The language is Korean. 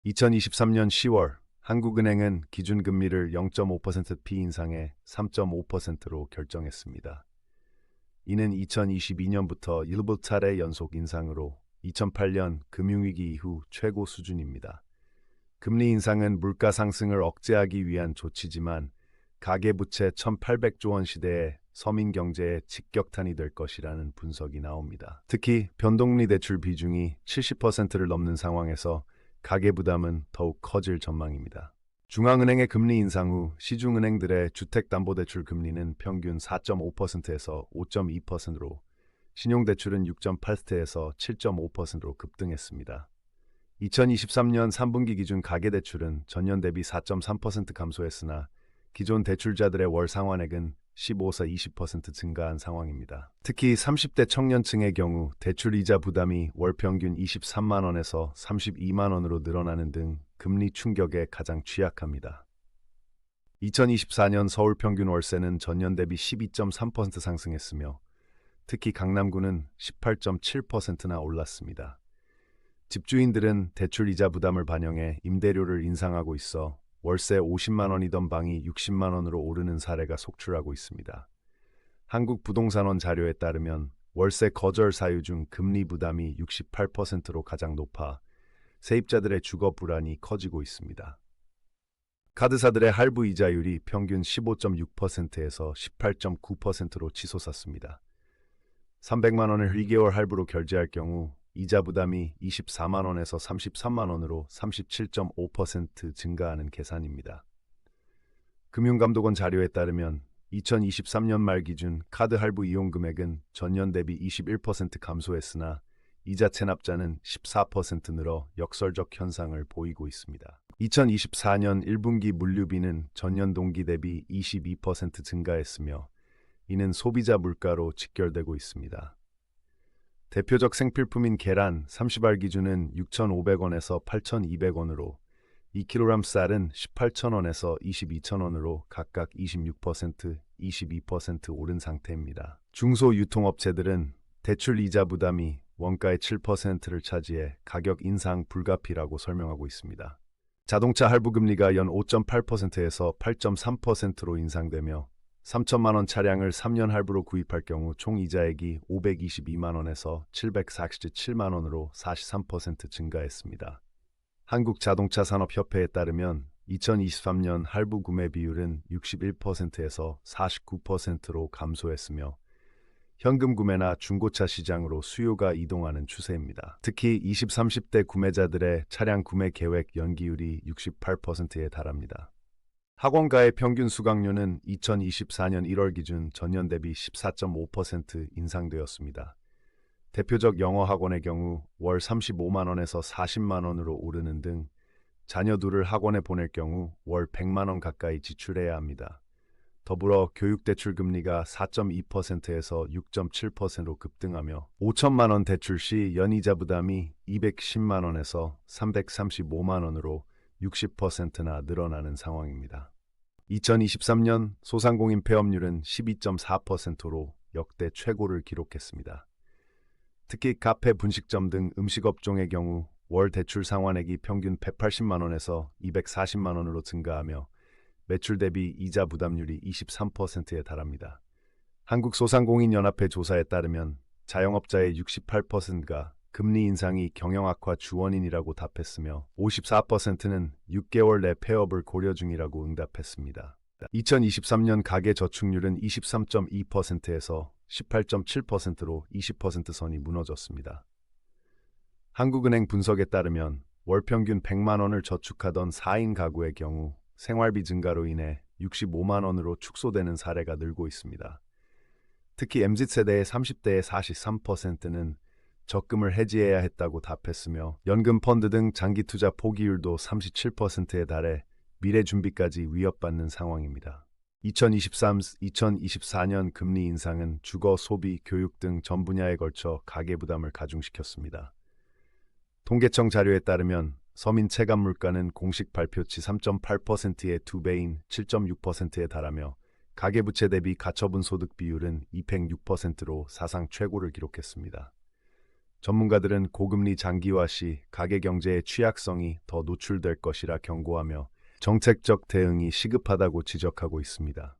2023년 10월 한국은행은 기준금리를 0.5%p 인상해 3.5%로 결정했습니다. 이는 2022년부터 일곱 차례 연속 인상으로 2008년 금융위기 이후 최고 수준입니다. 금리 인상은 물가 상승을 억제하기 위한 조치지만 가계부채 1,800조 원 시대에 서민 경제에 직격탄이 될 것이라는 분석이 나옵니다. 특히 변동금리 대출 비중이 70%를 넘는 상황에서 가계부담은 더욱 커질 전망입니다. 중앙은행의 금리 인상 후 시중은행들의 주택담보대출 금리는 평균 4.5%에서 5.2%로, 신용대출은 6.8%에서 7.5%로 급등했습니다. 2023년 3분기 기준 가계대출은 전년 대비 4.3% 감소했으나 기존 대출자들의 월 상환액은 15에서 20% 증가한 상황입니다. 특히 30대 청년층의 경우 대출 이자 부담이 월 평균 23만 원에서 32만 원으로 늘어나는 등 금리 충격에 가장 취약합니다. 2024년 서울 평균 월세는 전년 대비 12.3% 상승했으며 특히 강남구는 18.7%나 올랐습니다. 집주인들은 대출 이자 부담을 반영해 임대료를 인상하고 있어 월세 50만 원이던 방이 60만 원으로 오르는 사례가 속출하고 있습니다. 한국부동산원 자료에 따르면 월세 거절 사유 중 금리 부담이 68%로 가장 높아 세입자들의 주거 불안이 커지고 있습니다. 카드사들의 할부 이자율이 평균 15.6%에서 18.9%로 치솟았습니다. 300만 원을 1개월 할부로 결제할 경우 이자 부담이 24만 원에서 33만 원으로 37.5% 증가하는 계산입니다. 금융감독원 자료에 따르면 2023년 말 기준 카드 할부 이용 금액은 전년 대비 21% 감소했으나 이자 체납자는 14% 늘어 역설적 현상을 보이고 있습니다. 2024년 1분기 물류비는 전년 동기 대비 22% 증가했으며 이는 소비자 물가로 직결되고 있습니다. 대표적 생필품인 계란 30알 기준은 6,500원에서 8,200원으로, 2kg 쌀은 18,000원에서 22,000원으로 각각 26%, 22% 오른 상태입니다. 중소유통업체들은 대출 이자 부담이 원가의 7%를 차지해 가격 인상 불가피라고 설명하고 있습니다. 자동차 할부금리가 연 5.8%에서 8.3%로 인상되며 3천만 원 차량을 3년 할부로 구입할 경우 총 이자액이 522만 원에서 747만 원으로 43% 증가했습니다. 한국자동차산업협회에 따르면 2023년 할부 구매 비율은 61%에서 49%로 감소했으며 현금 구매나 중고차 시장으로 수요가 이동하는 추세입니다. 특히 20, 30대 구매자들의 차량 구매 계획 연기율이 68%에 달합니다. 학원가의 평균 수강료는 2024년 1월 기준 전년 대비 14.5% 인상되었습니다. 대표적 영어 학원의 경우 월 35만 원에서 40만 원으로 오르는 등 자녀 둘을 학원에 보낼 경우 월 100만 원 가까이 지출해야 합니다. 더불어 교육대출 금리가 4.2%에서 6.7%로 급등하며 5천만 원 대출 시 연이자 부담이 210만 원에서 335만 원으로 60%나 늘어나는 상황입니다. 2023년 소상공인 폐업률은 12.4%로 역대 최고를 기록했습니다. 특히 카페, 분식점 등 음식업종의 경우 월 대출 상환액이 평균 180만 원에서 240만 원으로 증가하며 매출 대비 이자 부담률이 23%에 달합니다. 한국소상공인연합회 조사에 따르면 자영업자의 68%가 금리 인상이 경영 악화 주원인이라고 답했으며 54%는 6개월 내 폐업을 고려 중이라고 응답했습니다. 2023년 가계 저축률은 23.2%에서 18.7%로 20% 선이 무너졌습니다. 한국은행 분석에 따르면 월 평균 100만 원을 저축하던 4인 가구의 경우 생활비 증가로 인해 65만 원으로 축소되는 사례가 늘고 있습니다. 특히 MZ세대의 30대의 43%는 적금을 해지해야 했다고 답했으며 연금 펀드 등 장기 투자 포기율도 37%에 달해 미래 준비까지 위협받는 상황입니다. 2024년 금리 인상은 주거, 소비, 교육 등 전 분야에 걸쳐 가계부담을 가중시켰습니다. 통계청 자료에 따르면 서민 체감 물가는 공식 발표치 3.8%의 2배인 7.6%에 달하며 가계부채 대비 가처분 소득 비율은 206%로 사상 최고를 기록했습니다. 전문가들은 고금리 장기화 시 가계 경제의 취약성이 더 노출될 것이라 경고하며 정책적 대응이 시급하다고 지적하고 있습니다.